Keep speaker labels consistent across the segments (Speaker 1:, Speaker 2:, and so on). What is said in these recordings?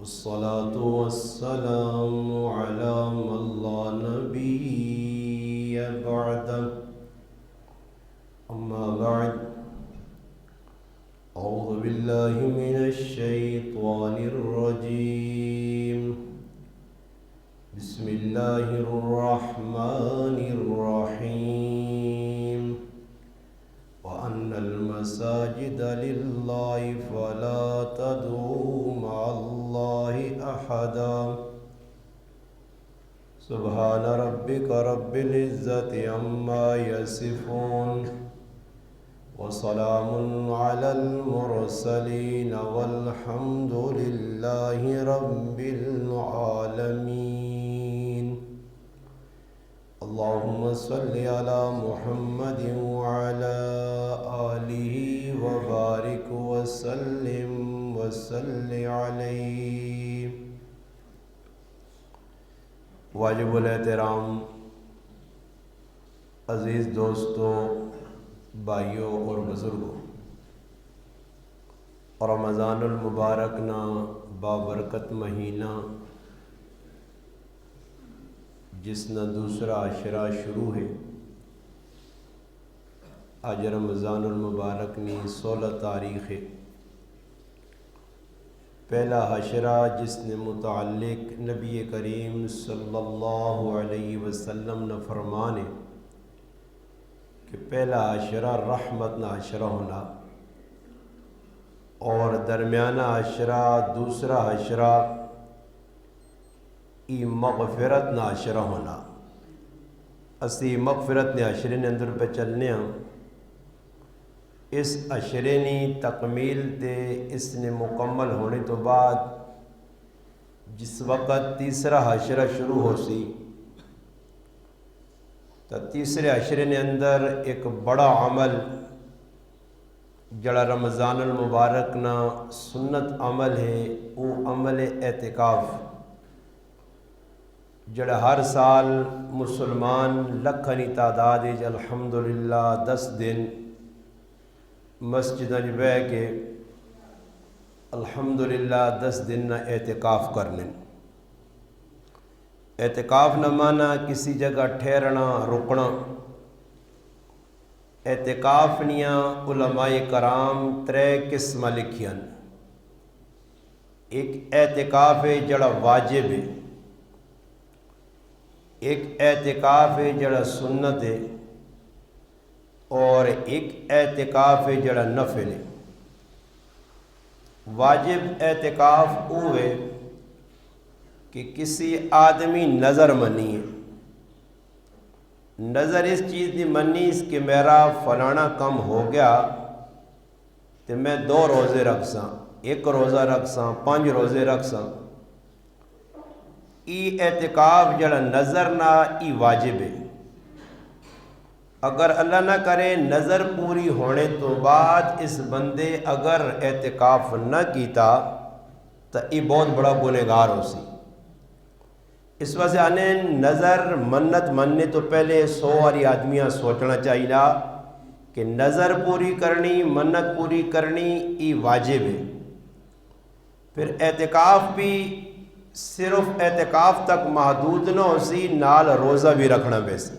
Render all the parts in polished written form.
Speaker 1: والصلاة والسلام على من لا نبي بعده. أما بعد، أعوذ بالله من الشيطان الرجيم. بسم الله الرحمن الرحيم. وأن المساجد لله فلا تدعوا مع الله أحدا. سبحان ربك رب العزة عما يصفون وسلام على المرسلين والحمد لله رب العالمين. اللهم صل على محمد وعلى آله وبارك وسلم وصل عليه. واجب الاحترام عزیز دوستوں، بھائیوں اور بزرگوں، رمضان المبارک نا بابرکت مہینہ جس نا دوسرا عشرہ شروع ہے. آج رمضان المبارک نی 16 تاریخ ہے. پہلا عشرہ جس نے متعلق نبی کریم صلی اللہ علیہ وسلم نے فرمانے کہ پہلا عشرہ رحمت نا عشرہ ہونا، اور درمیانہ عشرہ دوسرا عشرہ مغفرت نا عشرہ ہونا. اسی مغفرت نے عشرے نے اندر پہ چلنے ہاں. اس عشرے نی تکمیل تے اس نے مکمل ہونے تو بعد جس وقت تیسرا عشرہ شروع ہو سی تو تیسرے عشرے نے اندر ایک بڑا عمل جڑا رمضان المبارک نا سنت عمل ہے، وہ عمل اعتکاف، جڑا ہر سال مسلمان لکھنی تعداد الحمدللہ 10 دن مسجد بہ کے الحمدللہ 10 دن نہ اعتکاف کرنے. اعتکاف نہ مانا کسی جگہ ٹھہرنا رکنا. اعتکاف نیاں علماء کرام 3 قسم لکھیاں. ایک اعتکاف ہے جڑا واجب ہے، ایک اعتکاف ہے جڑا سنت ہے، اور ایک اعتکاف ہے جڑا نفل ہے. واجب اعتکاف وہ ہے کہ کسی آدمی نظر منی ہے، نظر اس چیز دی منی اس کہ میرا فلانا کم ہو گیا تو میں 2 روزے رکھ ساں، 1 روزہ رکھ ساں، 5 روزے رکھ ساں. ای اعتکاف جڑا نظر نہ ای واجب ہے. اگر اللہ نہ کرے نظر پوری ہونے تو بعد اس بندے اگر اعتکاف نہ کیتا تو یہ بہت بڑا گنہگار ہو سی. اس وجہ سے نظر منت مننے تو پہلے 100 والی آدمیاں سوچنا چاہیے کہ نظر پوری کرنی، منت پوری کرنی یہ واجب ہے. پھر اعتکاف بھی صرف اعتکاف تک محدود نہ ہو سی، نال روزہ بھی رکھنا ویسے.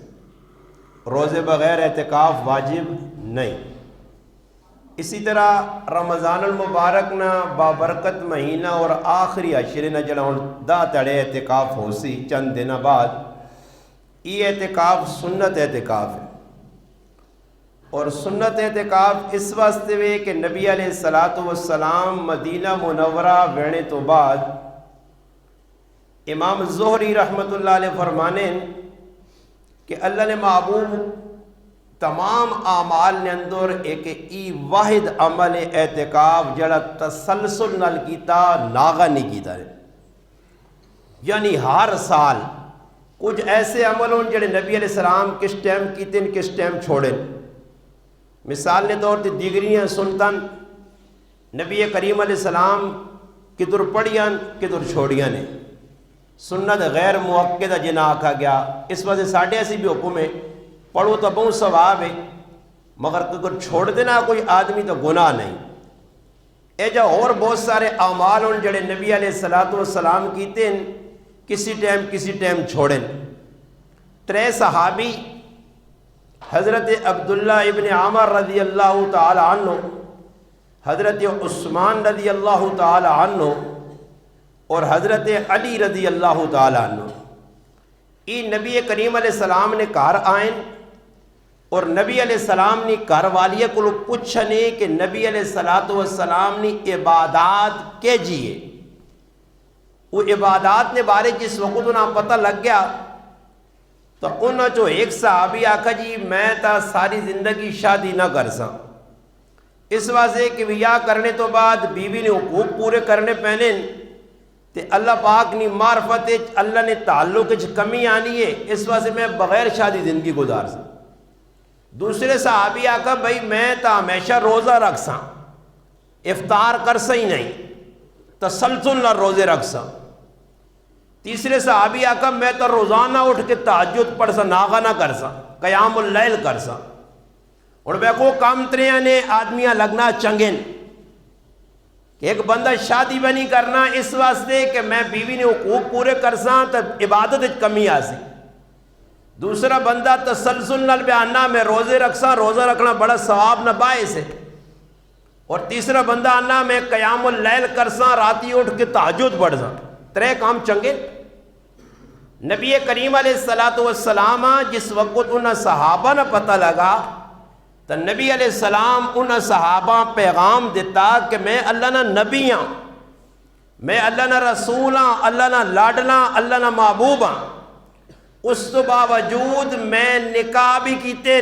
Speaker 1: روزے بغیر اعتکاف واجب نہیں. اسی طرح رمضان المبارک نا بابرکت مہینہ اور آخری عشرے نہ جڑا ہن 10 تڑے اعتکاف ہو سی چند دن بعد، یہ اعتکاف سنت اعتکاف ہے. اور سنت اعتکاف اس واسطے ہوئے کہ نبی علیہ السلام مدینہ منورہ وینے تو بعد امام زہری رحمۃ اللہ علیہ فرمانے کہ اللہ نے محبوب تمام اعمال نے اندر ایک ای واحد عمل اعتکاف جڑا تسلسل نال کیتا ناغا نہیں کیتا ہے. یعنی ہر سال کچھ ایسے عمل ہوں جڑے نبی علیہ السلام کس ٹائم کیتے کس ٹائم چھوڑے. مثال نے طور تے دیگریاں سنتن نبی کریم علیہ السلام کدھر پڑھیاں کدھر چھوڑیاں نے. سنت غیر موقدہ جنہیں آکھا گیا. اس وجہ ساڑھے ایسی بھی حکم ہے پڑھو تو بہت ثواب ہے، مگر اگر چھوڑ دینا کوئی آدمی تو گناہ نہیں. اے جا اور بہت سارے اعمال ان جڑے نبی علیہ الصلوۃ والسلام کیتے ہیں کسی ٹائم چھوڑیں. 3 صحابی حضرت عبداللہ ابن عمر رضی اللہ تعالی عنہ، حضرت عثمان رضی اللہ تعالی عنہ اور حضرت علی رضی اللہ تعالی عنہ، یہ نبی کریم علیہ السلام نے گھر آئیں اور نبی علیہ السلام نے گھر والیہ کو پوچھنے کہ نبی علیہ السلام نے عبادات کے جیے. وہ عبادات نے بارے جس وقت انہیں پتہ لگ گیا تو انہوں جو ایک صحابی آکھا جی میں تا ساری زندگی شادی نہ کر سا، اس واسطے کہ بیاہ کرنے تو بعد بیوی نے حقوق پورے کرنے پہنے تے اللہ پاک نے معرفت اللہ نے تعلق کمی آنی ہے، اس واسطے میں بغیر شادی زندگی گزار سا. دوسرے صحابی آکھا بھائی میں تا ہمیشہ روزہ رکھ سا، افطار کر سا ہی نہیں، تسلسل نہ روزے رکھ سا. تیسرے صحابی آکھا میں تو روزانہ اٹھ کے تہجد پڑھ سا، ناغہ نہ کر سا، قیام اللیل کر سا. اور بے کو کام تریاں نے آدمیاں لگنا چنگیں کہ ایک بندہ شادی بھی نہیں کرنا اس واسطے کہ میں بیوی نے حقوق پورے کر سا تو عبادت کمی آسی. دوسرا بندہ تسلسل نال بیاننا میں روزے رکھ سا، روزہ رکھنا بڑا ثواب نہ باعث ہے. اور تیسرا بندہ آنا میں قیام اللیل کر سا، راتی اٹھ کے تہجد پڑھ سا. 3 کام چنگے. نبی کریم علیہ السلام جس وقت انہیں صحابہ نہ پتہ لگا تو نبی علیہ السلام انہیں صحابہ پیغام دیتا کہ میں اللہ نہ نبی ہاں، میں اللہ نہ رسول ہاں، اللہ نہ لاڈلا، اللہ نہ محبوب ہاں. اس تو باوجود میں نکاح بھی کیتے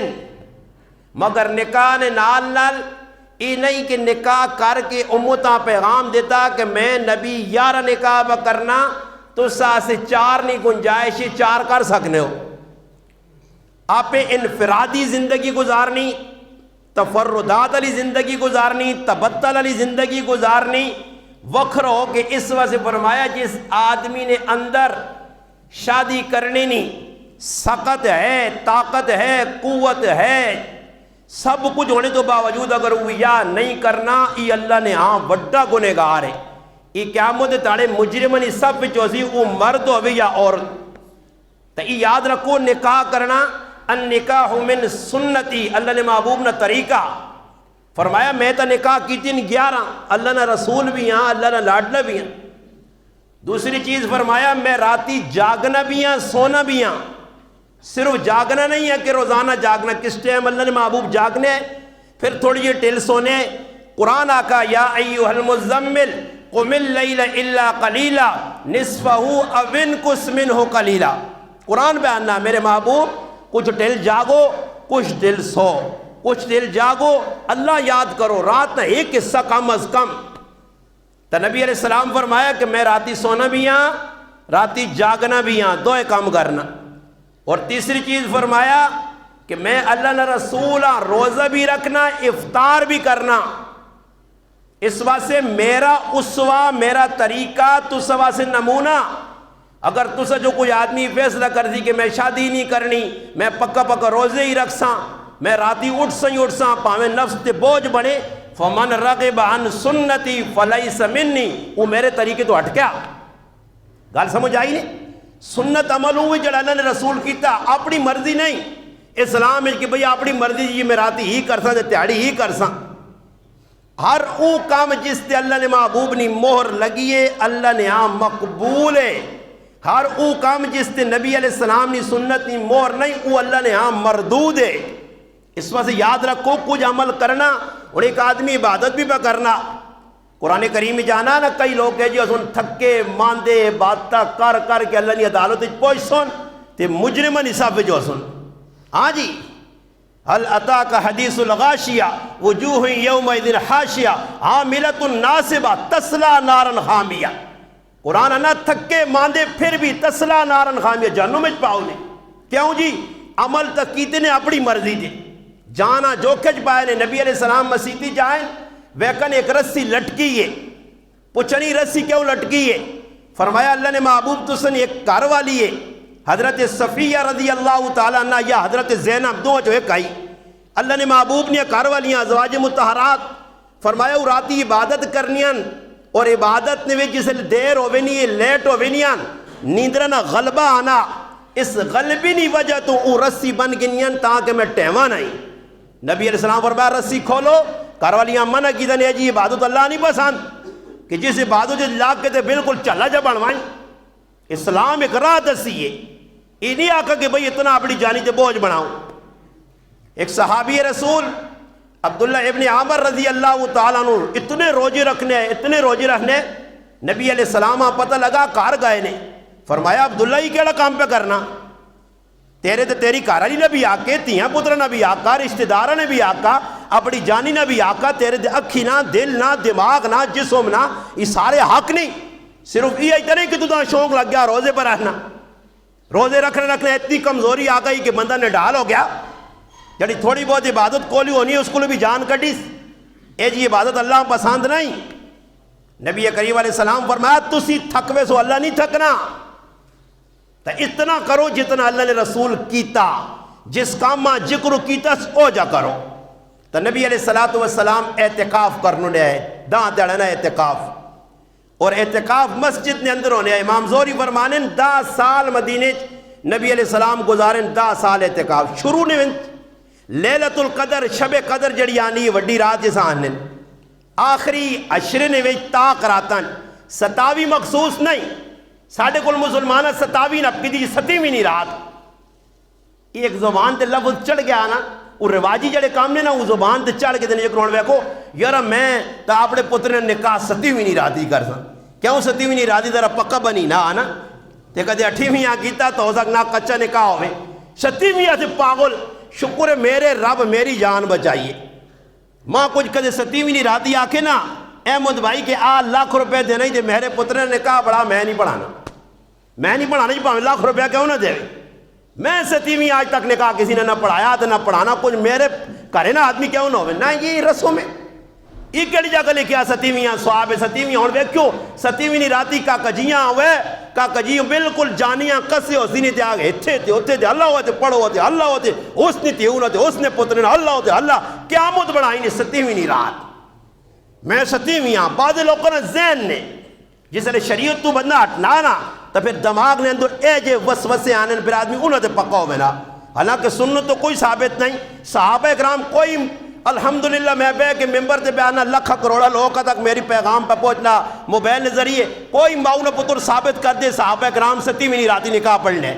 Speaker 1: مگر نکاح نے نال یہ نہیں کہ نکاح کر کے امتاں پیغام دیتا کہ میں نبی 11 نکاح با کرنا تو سے 4 نہیں گنجائش 4 کر سکنے ہو. آپ انفرادی زندگی گزارنی، تفردات علی زندگی گزارنی، تبتل علی زندگی گزارنی وکھر ہو کہ اس وجہ سے فرمایا جس آدمی نے اندر شادی کرنی نہیں، سقت ہے، طاقت ہے، قوت ہے، سب کچھ ہونے تو باوجود اگر وہ یا نہیں کرنا یہ اللہ نے ہاں بڑا گنہگار ہے. یہ قیامت تاڑے مجرمنی سب چوزی وہ مرد ہوئے یا عورت. تو یہ یاد رکھو نکاح کرنا النکاح من سنتی، اللہ نے محبوب نہ طریقہ فرمایا میں تو نکاح کی 11 اللہ نہ رسول بھی ہاں، اللہ نہ لاڈلا بھی ہاں. دوسری چیز فرمایا میں راتی جاگنا بھی ہاں، سونا بھی ہاں. صرف جاگنا نہیں ہے کہ روزانہ جاگنا، کس ٹائم اللہ نے محبوب جاگنے پھر تھوڑی یہ ٹیل سونے. قرآن آقا یا ایوہ المزمل قم اللیل الا قلیلا نصفہ او انقص منہ قلیلا. قرآن بیاننا میرے محبوب کچھ ٹیل جاگو، کچھ ٹیل سو، کچھ ٹیل جاگو، اللہ یاد کرو، رات نہ ایک حصہ کم از کم. تو نبی علیہ السلام فرمایا کہ میں راتی سونا بھی ہاں، راتی جاگنا بھی ہاں، 2 کام کرنا. اور تیسری چیز فرمایا کہ میں اللہ نہ رسول ہاں، روزہ بھی رکھنا، افطار بھی کرنا. اس واسطے میرا اسوہ، میرا طریقہ تسا واسطے نمونہ. اگر تسا جو کوئی آدمی فیصلہ کر دی کہ میں شادی نہیں کرنی، میں پکا روزے ہی رکھ ساں، میں راتی اٹھ ساں پاویں نفس تے بوجھ بنے، فمن رغب عن سنتی فلیس منی، وہ میرے طریقے تو ہٹ گیا. گل سمجھ آئی نہیں؟ سنت عمل ہوئی جڑا اللہ نے رسول کیتا، اپنی مرضی نہیں. اسلام ہے کہ بھئی اپنی مرضی جی میں راتی ہی کر ساں تے تیاڑی ہی کر ساں. ہر او کام جس تے اللہ نے محبوب نی مہر لگیے اللہ نے ہاں مقبول ہے. ہر او کام جس تے نبی علیہ السلام نی سنت نی مہر نہیں او اللہ نے ہاں مردود ہے. اس واسطے یاد رکھو کچھ عمل کرنا اور ایک آدمی عبادت بھی پہ کرنا. قرآن کریم میں جانا نا کئی لوگ کہے جی اسن تھکے ماندے باتاں کر کے اللہ نے عدالت پہنچ سن تے مجرمن حساب جو سن. ہاں جی هل اتاک حدیث الغاشیہ وجوہ یومئذ حاشیہ عاملۃ ناصبہ تصلی نارا حامیہ. قرآن نہ تھکے ماندے پھر بھی تصلی نارا حامیہ جہنم وچ پاؤ نے. کیوں جی عمل تک کیتے نے اپنی مرضی دے جانا جو کچھ پائے نے. نبی علیہ السلام مسیتی جائیں ویکن ایک رسی لٹکی ہے، پوچھنی رسی کیوں لٹکی ہے؟ فرمایا اللہ نے محبوب تسن ایک گھر والی ہے حضرت صفیہ رضی اللہ تعالیٰ عنہ یا حضرت زینب دو جو ایک آئی. اللہ نے محبوب نے گھر والیاں ازواج مطہرات فرمایا وہ راتی عبادت کرنیاں اور عبادت نے جس دیر ہوئے نہیں لیٹ ہوئے نہیں نیندرہ نہ غلبہ آنا اس غلبی نہیں وجہ تو وہ رسی بن گنیاں تاکہ میں ٹیمہ نہیں. نبی علیہ السلام فرمایا رسی کھولو. کاروالیاں منع کی دنے جی عبادت اللہ نہیں پسند کہ جس عبادت لاگ کے تے بالکل چلا جا بنوائیں. اسلام ایک راہ دسی ہے. یہ نہیں آکا کہ بھئی اتنا اپنی جانی تے بوجھ بناؤں. ایک صحابی رسول عبداللہ ابن عامر رضی اللہ تعالیٰ عنہ اتنے روزے رکھنے نبی علیہ السلام پتہ لگا کار گئے نے. فرمایا عبداللہ ہی کیڑا کام پہ کرنا تیرے تے تیری کارالی نے بھی آکے تیاں پتر نے بھی آکا رشتہ دارہ نے بھی آکا اپنی جانی نے بھی آکا تیرے دے اکھی نہ دل نہ دماغ نہ جسم نہ یہ سارے حق نہیں. صرف یہ اتنے کہ تو شوق لگ گیا روزے پر رہنا. روزے رکھنے اتنی کمزوری آ گئی کہ بندہ نڈال ہو گیا. جڑی تھوڑی بہت عبادت کولی ہونی ہے اس کو بھی جان کٹیس اے جی عبادت اللہ پسند نہیں. نبی کریم علیہ السلام فرمایا تسی تھکوے سو اللہ نہیں تھکنا. تو اتنا کرو جتنا اللہ نے رسول کیتا جس کام ماں ذکر کیتا او جا کرو. تو نبی علیہ السلام اعتکاف کرنے لے داں دیڑنا اعتکاف اور اعتکاف مسجد نے اندر ہونے امام زوری فرمانے 10 سال مدینے نبی علیہ السلام گزاریں 10 سال اعتکاف. شروع نے لیلت القدر شب قدر جڑی آنی وڈی رات جسان نے آخری عشرے نے ویچ تاک راتاں 27 مخصوص نہیں ساڑھے کل مسلمانہ 27 نپکی دی 27 نہیں رات. ایک زبان تے لفظ چڑھ گیا نا وہ رواجی جڑے کام نے نا وہ زبان تے چڑھ کے دینے ایک روڑ بیکو یارا میں تا اپنے پتر نے نکاح 27 نہیں راتی کر سا کیوں 27 نہیں راتی ذرا پکا بنی نا آنا تے کدے 28 آ کیتا تو ہو سکنا کچا نکاح ہوئے 27 آتے پاگل. شکر میرے رب میری جان بچائیے. ماں کچھ کدے 27 نہیں راتی آکے نا احمد بھائی کہ لاکھ روپے دینا ہی دے میرے پتر نے کہا بڑا میں نہیں پڑھانا جی پاہمیں لاکھ روپے کیوں نہ دے میں 27 آج تک نکاح کسی نے نہ پڑھایا تو نہ پڑھانا کچھ میرے کرے نا آدمی کیوں نہ ہوئے نہ یہ رسوں میں یہ کیڑی جگہ لے کیا 27 سواب 27 ہون بے کیوں 27 نہیں راتی کا کجیاں ہوئے کا کجیاں بالکل جانیاں کسے ہو سینے تے آگے اتھے تے ہوتے تے اللہ ہوتے پڑھو ہوتے اللہ ہوتے اس نے تے ہونا تے اس نے پترین اللہ ہوتے اللہ قیامت بڑھائی نے 27 نہیں رات میں 27 بعض لوگوں نے ذہن نے جس نے شریعت تو بندہ ہٹنا نا تو پھر دماغ نے اندر اے جے وسوسے آنے پھر آدمی انہوں تے پکا ہوئے نا. حالانکہ سنت تو کوئی ثابت نہیں. صحابہ اکرام کوئی الحمدللہ میں بے کہ ممبر تے بیانا لکھا کروڑا لوگوں تک میری پیغام پہ پہنچنا موبائل نے ذریعے کوئی ماؤں نے پتر ثابت کر دے صحابہ اکرام 27 نہیں راتی نکاح پڑھ لے.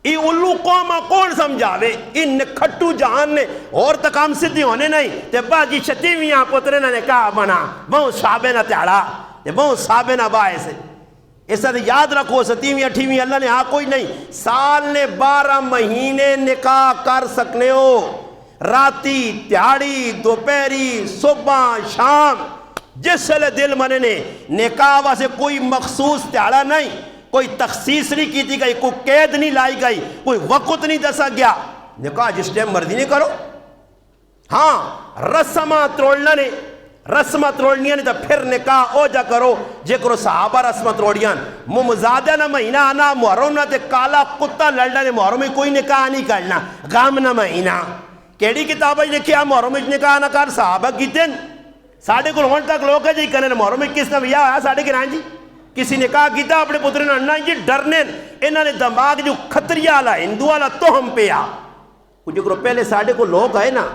Speaker 1: یہ الو قومہ کون سمجھاوے ان کھٹو جہان نے اور تکام صدی ہونے نہیں تے باجی 27 پترے نے نکاح بنا بہت صحابہ نہ تیارا تے بہت صحابہ نہ باعث ہے. اس سے یاد رکھو 27 28 اللہ نے ہاں کوئی نہیں سال نے 12 مہینے نکاح کر سکنے ہو. راتی تیاڑی دوپہری صبح شام جس لے دل منے نے نکاح واسے کوئی مخصوص تیاڑا نہیں کوئی تخصیص نہیں کی تھی گئی کوئی قید نہیں لائی گئی کوئی وقت نہیں دسا گیا. نکاح جس ٹائم مرضی نہیں کرو. ہاں رسمہ تروڑنا نے رسمہ تروڑنیاں نے تو پھر نکاح او جا کرو جے کرو صحابہ رسمہ تروڑیاں ممزادہ نہ مہینہ آنا محرم نہ تے کالا کتا لڑنا نے محرم میں کوئی نکاح نہیں کرنا غام نہ مہینہ کیڑی کتابیں لکھیا محرم میں نکاح نہ کر صحابہ کیتے ساڑھے کو ہون تک لوگ ہے جی کرنے محرم میں کس نے بھی آیا ساڑھے کے جی کسی نکاح کیتا اپنے پتر نے انہاں جی ڈرنے انہاں نے دماغ جو خطریہ آلا ہندو آلا تو ہم پہ آ کچھ کرو پہلے ساڑھے کو لوگ ہے نا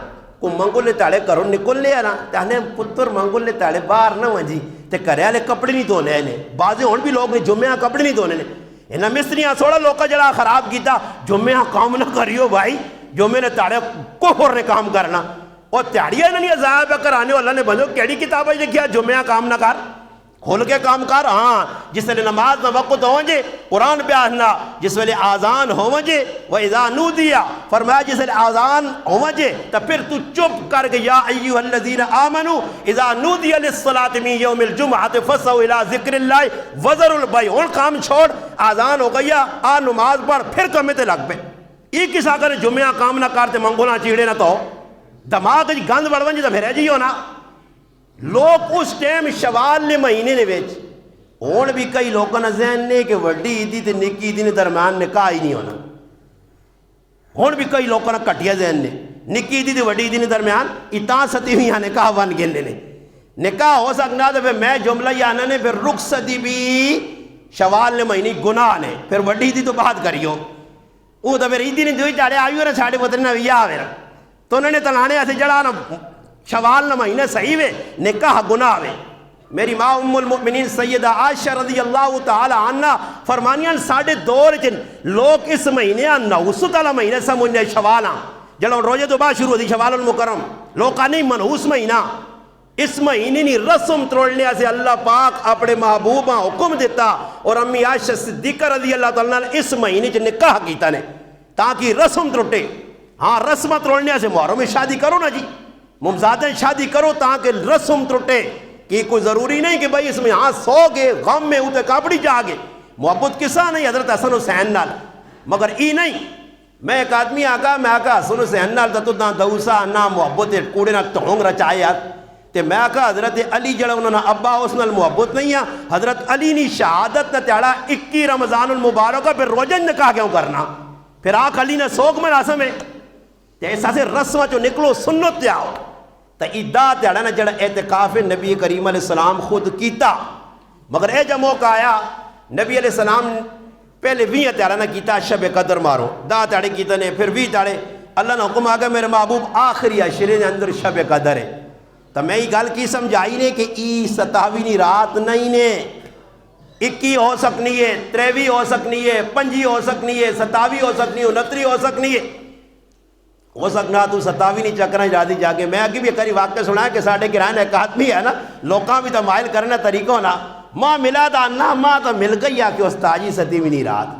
Speaker 1: کو منگل لے تاڑے کرو نکل لے آنا تاہنے پتر منگل لے تاڑے باہر نہ ونجی تے کرے آلے کپڑے نہیں دھونے ہیں بعضے ہون بھی لوگ نے جمعہ کپڑے نہیں دھونے ہیں انہاں مصریاں سوڑا لوگ کا جڑا خراب کیتا جمعہ کام نہ کریو بھائی جمعہ نے تاڑے کفر نے کام کرنا اور تیاریاں نہیں عذاب کرانے اللہ نے بندھو کیڑی کتابیں لکھیا جمعہ کام نہ کر کھول کے کام کر. ہاں جس ویلے نماز نہ وقت ہوجے قرآن بیاہنا جس ویلے آزان ہوجے وَإِذَا نُودِيَ فرمایا جس ویلے آزان ہوجے تو پھر تو چپ کر کے یا ایوہ الذین آمنوا اذا نودی للصلاة من یوم الجمعہ فسعوا الی ذکر اللہ وذروا البیع اور کام چھوڑ آزان ہو گیا آ نماز پڑھ پھر کمے تے لگ پہ یہ کسا کرے جمعہ کام نہ کرتے منگونا چیڑے نہ تو دماغ جی گند بڑھوان جی تو پھر ہے جی ہونا. لوگ اس ٹیم شوال نے مہینے نے بیچ اور بھی کئی لوگوں نے ذہن نے کہ وڈی عیدی تے نکی عیدی نے درمیان نکاح ہی نہیں ہونا. اور بھی کئی لوگوں نے کٹیا ذہن نے نکی عیدی تے وڈی عیدی نے درمیان اتاں 27 نکاح بن گئے نے نکاح ہو سکنا تو پھر میں جملہ یا آنا نے پھر رخصتی بھی شوال نے مہینی گناہ نے پھر وڈی دی تو بات کریو وہ تو پھر عیدی نے جو ہی چاڑے آئیو نا ساڑھے پتر نہ ویا آوے تو انہوں نے تلانے ایسے جڑا نا شوال نہ مہینے صحیح وے نکاح گناہ وے. میری ماں ام المؤمنین سیدہ عائشہ رضی اللہ تعالی عنہ فرمانیاں ساڑھے دور چن لوگ اس مہینے نحوست والا مہینے سمجھنے شوالاں جڑا روزے تو بعد شروع ہوتی شوال المکرم لوگ نہیں منحوس مہینہ اس مہینے نہیں رسم توڑنے سے اللہ پاک اپنے محبوبہ حکم دیتا اور امی عائشہ صدیقہ رضی اللہ تعالیٰ نے اس مہینے چ نکاح کیتا نے تاکہ رسم ترٹے. ہاں رسم توڑنے سے محرم میں شادی کرو نا جی ممزادیں شادی کرو تاکہ رسم ترٹے کہ کوئی ضروری نہیں کہ بھائی اس میں ہاں سو گے غم میں ہوتے کاپڑی جاگے محبت کسا نہیں حضرت حسن حسین نال مگر ای نہیں میں ایک آدمی آگا میں آگا حسن حسین نال تو نہ دوسا نہ محبت کوڑے نہ ٹھونگ رچائے یار تے میں آگا حضرت علی جڑا انہوں نے ابا اس نال محبت نہیں ہے حضرت علی نے شہادت نہ تیڑا 21 رمضان المبارکہ پھر روزن نکاح کیوں کرنا پھر آنکھ علی نے سوک میں راسم ہے تے ایسا سے رسمہ جو نکلو سنت تے آؤ تا ایدہ تیڑا نا جڑا اعتکاف نبی کریم علیہ السلام خود کیتا مگر اے جب موقع آیا نبی علیہ السلام پہلے 20 تیڑا نا کیتا شب قدر مارو دا تیڑے کیتا نے پھر 20 تیڑے اللہ نے حکم آگا میرے محبوب آخری عشرے نے اندر شب قدر ہے تو میں یہ گل کی سمجھائی نے کہ ای 27 رات نہیں نے 21 ہو سکنی ہے 23 ہو سکنی ہے 25 ہو سکنی ہے 27 ہو سکنی ہے 29 ہو سکنی ہے ہو سکنا تو 27 نہیں چکرہ جادی جا کے میں اگی بھی کری واقعہ سنا ہے کہ ساڑھے گران ایک آدمی ہے نا لوکاں بھی تو مائل کرنا طریقوں نا ماں ملا دا نا ماں تو مل گئی ہے کہ استاجی 27 رات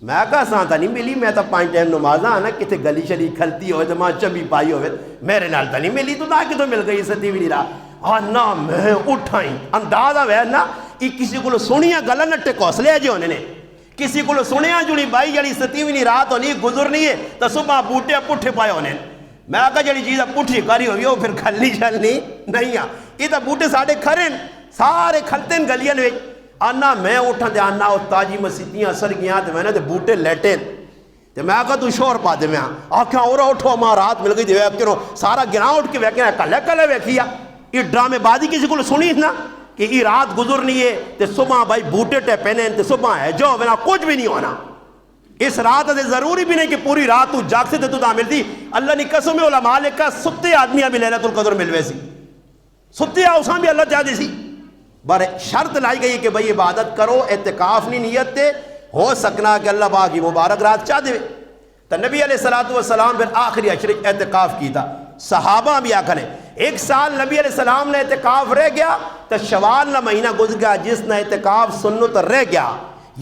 Speaker 1: میں کہا سانتا نہیں ملی میں تو 5 ٹائم نمازاں نا کتے گلی شلی کھلتی ہوئے تو ماں چبی پائی ہوئے میرے نال تو نہیں ملی تو نا کہ تو مل گئی 27 رات نا میں اٹھائیں اندازہ ہے نا یہ کسی کو سنیا گلہ نٹے کوسلے جو انہیں نے کسی کو سنیا جڑی بائی جڑی 27 رات ہونی گزرنی ہے تو صبح بوٹے پٹھے پائے ہونے میں آگا جڑی چیزیں پٹھی کری ہوئی وہ پھر کھلنی چلنی نہیں ہے یہ تو بوٹے ساڑھے کھریں سارے کھلتے ہیں گلیاں میں آنا میں اٹھا دے آنا تاجی مسیتیاں اثر گیاں تو میں نے بوٹے لیٹیں تو میں آگا تو شور پا دے میں آکھاں اور اٹھو ہمارا رات مل گئی دے ویکھنو سارا گراں اٹھ کے ویکھنا کلے کلے ویکھیا یہ ڈرامے بازی کسی کو سنی نا کہ یہ رات گزرنی ہے تو صبح بھائی بوٹے ٹے پہنے تو صبح ہے جو بنا کچھ بھی نہیں ہونا اس رات سے ضروری بھی نہیں کہ پوری رات تو جاگ سے تو تا ملتی اللہ نے قسم علماء لکھا ستے آدمیاں بھی لیلۃ القدر ملوے سی ستے آسان بھی اللہ چاہتے سی بارے شرط لائی گئی کہ بھئی عبادت کرو اعتکاف نہیں نیت تے ہو سکنا کہ اللہ پاک کی مبارک رات چاہ دے تو نبی علیہ السلام پھر آخری عشر اعتکاف کی تھا صحابہ بھی آکھنے 1 سال نبی علیہ السلام نے اعتکاف رہ گیا تو شوال نہ مہینہ گزر گیا جس نے اعتکاف سنت رہ گیا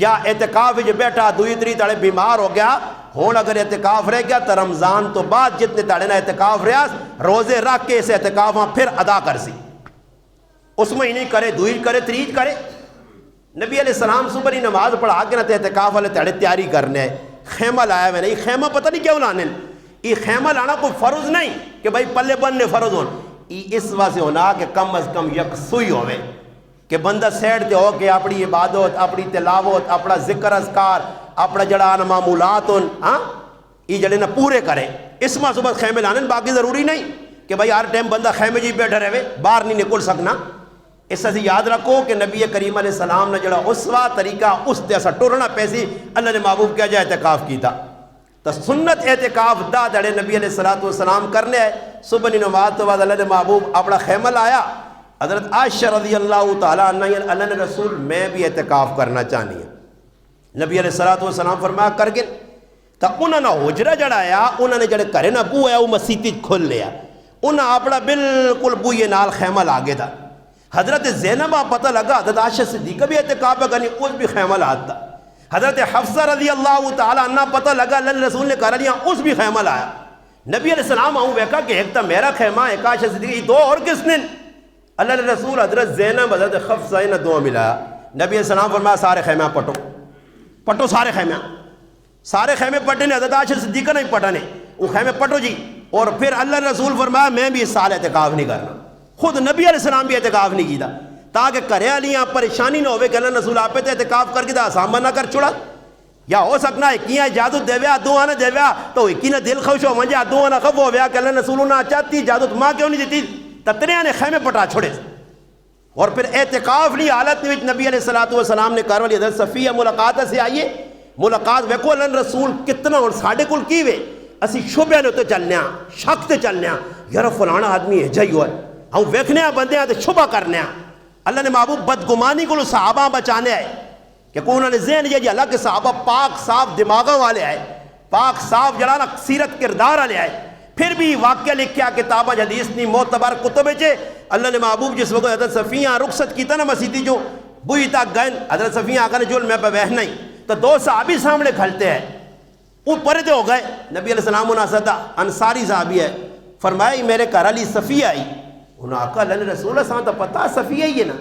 Speaker 1: یا اعتکاف جو بیٹھا دوئی تری تڑے بیمار ہو گیا ہون اگر اعتکاف رہ گیا تو رمضان تو بعد جتنے تڑے نہ اعتکاف رہا روزے رکھ کے اسے اعتکاف پھر ادا کر سی اس مہینے کرے دوئی کرے تریج کرے نبی علیہ السلام صبح ہی نماز پڑھا کے نہ اعتکاف والے تڑے تیاری کرنے خیمہ لایا میں نہیں خیمہ پتہ نہیں کیوں لانے یہ خیمہ لانا کوئی فرض نہیں کہ بھائی پلے بننے فرض ہون اس واسطے ہونا کہ کم از کم یکسوئی ہوئے کہ بندہ سیڈ تے ہو کہ اپنی عبادت اپنی تلاوت اپنا ذکر اذکار اپنا جڑا معمولات ہاں یہ جڑے نہ پورے کرے اس ماں صبح خیمے لانے باقی ضروری نہیں کہ بھائی ہر ٹائم بندہ خیمے جی بیٹھا رہے باہر نہیں نکل سکنا اس سے یاد رکھو کہ نبی کریم علیہ السلام نے جڑا اسوا طریقہ اس جیسا ٹورنا پیسی اللہ نے محبوب کیا جائے اعتکاف کی تھا تو سنت اعتکاف دا دڑے نبی علیہ السلام کرنے ہے صبح نماز تو بعد اللہ نے محبوب اپنا خیمہ لایا حضرت عائشہ رضی اللہ تعالیٰ عنہ اللہ نے رسول میں بھی اعتکاف کرنا چاہنی ہے نبی علیہ السلام فرمایا کر گئے تو انہوں نے حجرہ جڑایا انہوں نے جڑے کرے نا بو ہے وہ مسیتی کھل لیا انہوں اپنا بالکل بوئے نال خیمہ لاگے دا حضرت زینبہ پتہ لگا حضرت عائشہ صدیقہ بھی اعتکاف کرنی اس بھی خیمہ لاتا حضرت حفصہ رضی اللہ تعالیٰ عنہ پتہ لگا اللہ رسول نے کر لیا اس بھی خیمہ لایا نبی علیہ السلام آؤں بیکا کہ ایک تا میرا خیمہ ایک عائشہ صدیقہ دو اور کس نے اللہ رسول حضرت زینب حضرت حفصہ نے دو ملایا نبی علیہ السلام فرمایا سارے خیمہ پٹو سارے خیمے پٹنے حضرت عائشہ صدیقہ نہیں پٹنے وہ خیمے پٹو جی اور پھر اللہ رسول فرمایا میں بھی اس سال اعتکاف نہیں کرنا خود نبی علیہ السلام بھی اعتکاف نہیں کیتا تاکہ کرے علیاں پریشانی نہ ہوئے کہ اللہ رسول آپ پہ اعتکاف کر کے دا آسان بنا کر چھوڑا یا ہو سکنا ہے کیا اجازت دے ویا دو آنے دے ویا تو ایکی نہ دل خوش ہو منجا دو آنے خف ہو ویا کہ اللہ رسول نہ چاہتی اجازت ماں کیوں نہیں دیتی تتریاں نے خیمے پٹا چھوڑے اور پھر اعتکاف لی حالت میں نبی علیہ السلام نے کہا والی حضرت صفیہ ملاقات سے آئیے ملاقات ویکو اللہ رسول کتنا اور ساڑھے کل کی وے اسی شبہ نے تو چلنے ہیں شک تے چلنے ہیں یار فلانا آدمی ہے جائی ہوئے ہم ویکھنے ہیں بندے ہیں تو شبہ کرنے ہیں اللہ نے محبوب بدگمانی کو صحابہ بچانے آئے کہ انہوں نے ذہن یہ جی اللہ کے صحابہ پاک صاف دماغوں والے آئے پاک صاف جلانا سیرت کردار والے آئے پھر بھی واقعہ لکھیا کتابہ حدیث نہیں معتبر کتب چے اللہ نے محبوب جس وقت حضرت صفیہ رخصت کیتا نا مسیدی جو بوئی تک گئن حضرت صفیہ آقا نے جول میں پہ بہنا ہی تو دو صحابی سامنے کھلتے ہیں وہ پردے ہو گئے نبی علیہ السلام انہاں صدا انصاری صحابی ہے فرمایا میرے گھر علی صفیہ آئی انہاں آقا اللہ نے رسول اللہ تو پتا صفیہ ہی ہے نا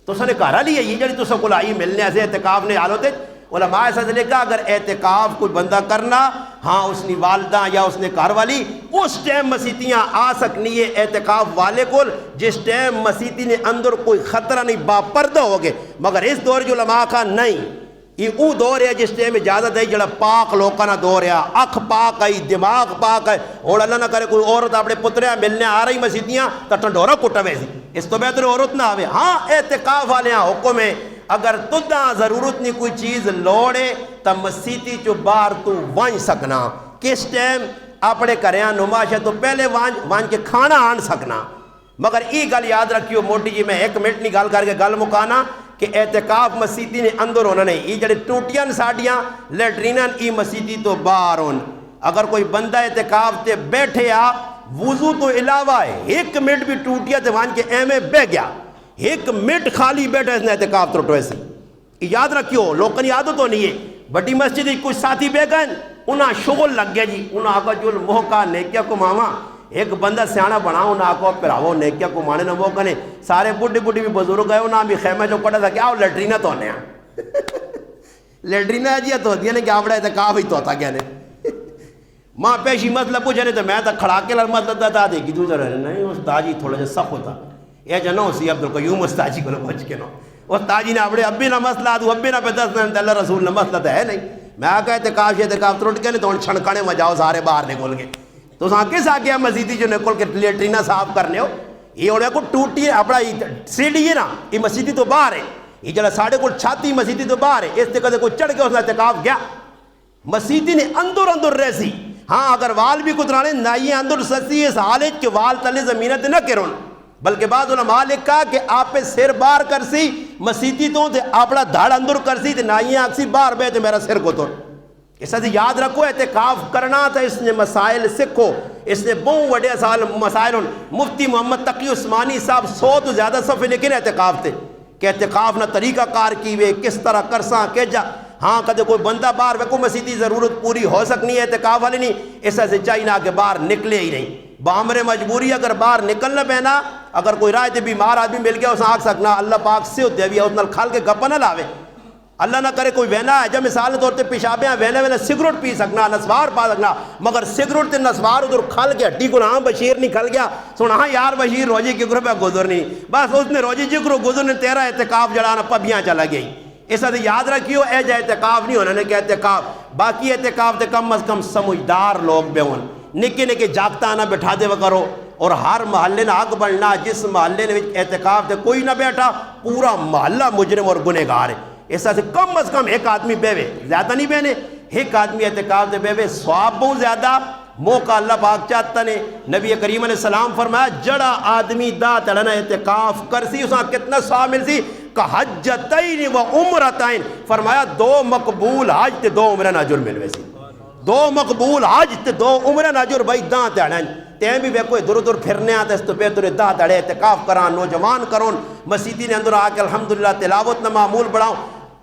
Speaker 1: تو سنے گھر علی ہے یہ جڑی تو سکول آئی ملنے ایسے اعتکاف نے حال ہوتے علماء ایسا سے لکھا اگر اعتکاف کوئی بندہ کرنا ہاں اس نے والدہ یا اس نے گھر والی اس ٹائم مسیتیاں آ سکنی ہے اعتکاف والے کو جس ٹائم مسیتی نے اندر کوئی خطرہ نہیں با پردہ ہو گئے مگر اس دور جو علماء کا نہیں یہ او دور ہے جس ٹائم اجازت ہے جڑا پاک لوکانا دور ہے اکھ پاک ہے دماغ پاک ہے اور اللہ نہ کرے کوئی عورت اپنے پترے ملنے آ رہی مسیتیاں تو ٹنڈورا کٹا ویسی اس تو بہتر عورت نہ آوے ہاں اعتکاف والے ہاں حکم ہے اگر تدہ ضرورت نہیں کوئی چیز لوڑے تو مسیتی چو بار تو وانج سکنا کس ٹائم اپنے کریاں نماش ہے تو پہلے وانج کے کھانا آن سکنا مگر ای گل یاد رکھیو موٹی جی میں ایک منٹ نہیں گل کر کے گل مکانا کہ اعتکاف مسیتی نے اندر ہونا نہیں ای جڑے ٹوٹیاں ساڑیاں لیٹرینن ای مسیتی تو باہر ہون اگر کوئی بندہ اعتکاف تے بیٹھے آ وضو تو علاوہ ہے ایک منٹ بھی ٹوٹیا تے وانج کے ایمے بے گیا ایک منٹ خالی بیٹھا اس نے اعتکاف ترٹو ایسی یاد رکھیو لوگوں کی عادت ہونی ہے بڑی مسجد کچھ ساتھی بے گئے انہاں شغل لگ گیا جی انہاں آقا جو موقع نیکیا کو ماما ایک بندہ سیانا بنا انہاں آقا پھراو نیکیا کو مانے نہ موقع نے سارے بڑی بڑی بھی بزرگ گئے انہاں بھی خیمہ جو کٹا تھا کیا وہ لیٹرینہ تو ہونے ہیں لیٹرینہ جی تو ہوتی ہے نا کہ آپ اعتکاف ہی تو ہوتا گیا نے ماں پیشی مسئلہ پوچھا نہیں تو میں تو کھڑا کے لگ مسئلہ تھا دیکھی دوسرا نہیں استاد جی تھوڑا جا سخت ہوتا یہ جنو سی عبدالقیوم استاجی کو پہنچ کے نو استاجی نے اپنے ابی نہ مسئلہ دو ابی نہ پہ 10 منٹ اللہ رسول نہ مسئلہ تو ہے نہیں میں آقا اعتکاف ترٹ کے نہیں تو چھنکانے میں جاؤ سارے باہر نکل گئے تو ساں کس آ گیا مسیدی جو نکل کے لیٹرینہ صاف کرنے ہو یہ انہیں کو ٹوٹی ہے اپنا سیڑھی ہے نا یہ مسیدی تو باہر ہے یہ جڑا ساڑھے کو چھاتی مسیدی تو باہر ہے اس طرح کوئی چڑھ کے اس نے اعتکاف گیا مسیدی نے اندر رہسی ہاں اگر وال بھی کترانے نائیے اندر سسی اس حالت کے وال تلے زمینت نہ کرون بلکہ بعض علماء لکھا کہ آپ پہ سر بار کرسی مسیدی تو تھے اپنا دھاڑ اندر کرسی تھے نائیے آکسی بار بیتے میرا سر کو تو اس سے یاد رکھو اعتکاف کرنا تھا اس نے مسائل سکھو اس نے بہت بڑے مسائل مفتی محمد تقی عثمانی صاحب 100 تو زیادہ صفحے لیکن اعتکاف تھے کہ اعتکاف نہ طریقہ کار کی وے کس طرح کرساں کہ جا ہاں کدے کوئی بندہ باہر ویکو مسیدی ضرورت پوری ہو سکنی ہے اعتکاف والی نہیں اس سے چاہیے کہ باہر نکلے ہی نہیں بامر مجبوری اگر باہر نکلنا پہنا اگر کوئی رائے تے بیمار آدمی مل گیا اس آگ سکنا اللہ پاک سے ہوتے ہوئی اس نال کھال کے گپا نہ لاوے اللہ نہ کرے کوئی وینا ہے جب مثال طور تے پیشابیاں وینا سگریٹ پی سکنا نسوار پا سکنا مگر سگریٹ تے نسوار ادھر کھل گیا ہڈی کو ہاں بشیر نہیں کھل گیا سن ہاں یار بشیر روزی کی گروہ پہ گزرنی بس اس نے روزی کی گروہ گزرنے تیرا اعتکاف جڑانا پبیاں چلا گئی اس سے یاد رکھیو اے جا اعتکاف نہیں ہونا نے کہ اعتکاف باقی اعتکاف تے کم از کم سمجھدار لوگ بے ہون نکے نکے جاگتا نہ بٹھا دے کرو اور ہر محلے نہ حق بڑھنا جس محلے نے اعتکاف تے کوئی نہ بیٹھا پورا محلہ مجرم اور گنہگار ہے اس سے کم از کم ایک آدمی بیوے زیادہ نہیں بینے ایک آدمی اعتکاف دے بیوے ثواب بہت زیادہ موقع اللہ پاک چاہتا نے نبی کریم علیہ السلام فرمایا جڑا آدمی دا تڑنا اعتکاف کرسی اساں کتنا ثواب ملسی کہ حجتین و عمرتین فرمایا 2 مقبول حج تے 2 عمرہ ناجر ملوے سی 2 مقبول حج تے 2 عمرہ ناجر بھائی داں تڑن تین بھی کوئی دور دور پھرنے آتے اس تو بہتر دا تڑے اعتکاف کران نوجوان کرون مسیدی نے اندر آ کے الحمدللہ تلاوت نہ معمول بڑھاؤں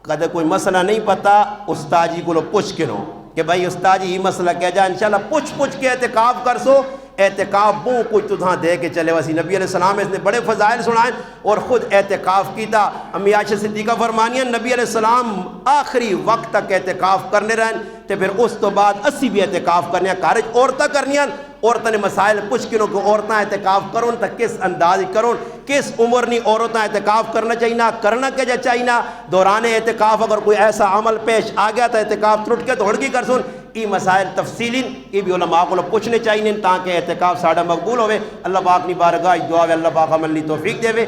Speaker 1: کدے کوئی مسئلہ نہیں پتا استاجی کو لو پوچھ کے نو کہ بھائی استاجی یہ مسئلہ کہہ جا انشاءاللہ پوچھ کے اعتکاف کر سو اعتکاف بوں کچھ تو تھا دے کے چلے وسی نبی علیہ السلام اس نے بڑے فضائل سنائیں اور خود اعتکاف کی تھا امی عائشہ صدیقہ فرمانیاں نبی علیہ السلام آخری وقت تک اعتکاف کرنے رہن تے پھر اس تو بعد اسی بھی اعتکاف کرنے کارج عورتہ کرنیاں عورتہ نے مسائل پوچھ کنوں کہ عورتہ اعتکاف کرون تا کس انداز کرون کس عمر نہیں عورتہ اعتکاف کرنا چاہیے کرنا کیا جا چاہیے دوران اعتکاف اگر کوئی ایسا عمل پیش آ گیا تا اعتکاف ترٹ کے دھوڑ کی کر سن ای مسائل تفصیلی یہ بھی علماء کو پوچھنے چاہیے تاکہ اعتکاف ساڑھا مقبول ہوئے اللہ پاک نی بارگاہ دعا اللہ پاک عمل لی توفیق دے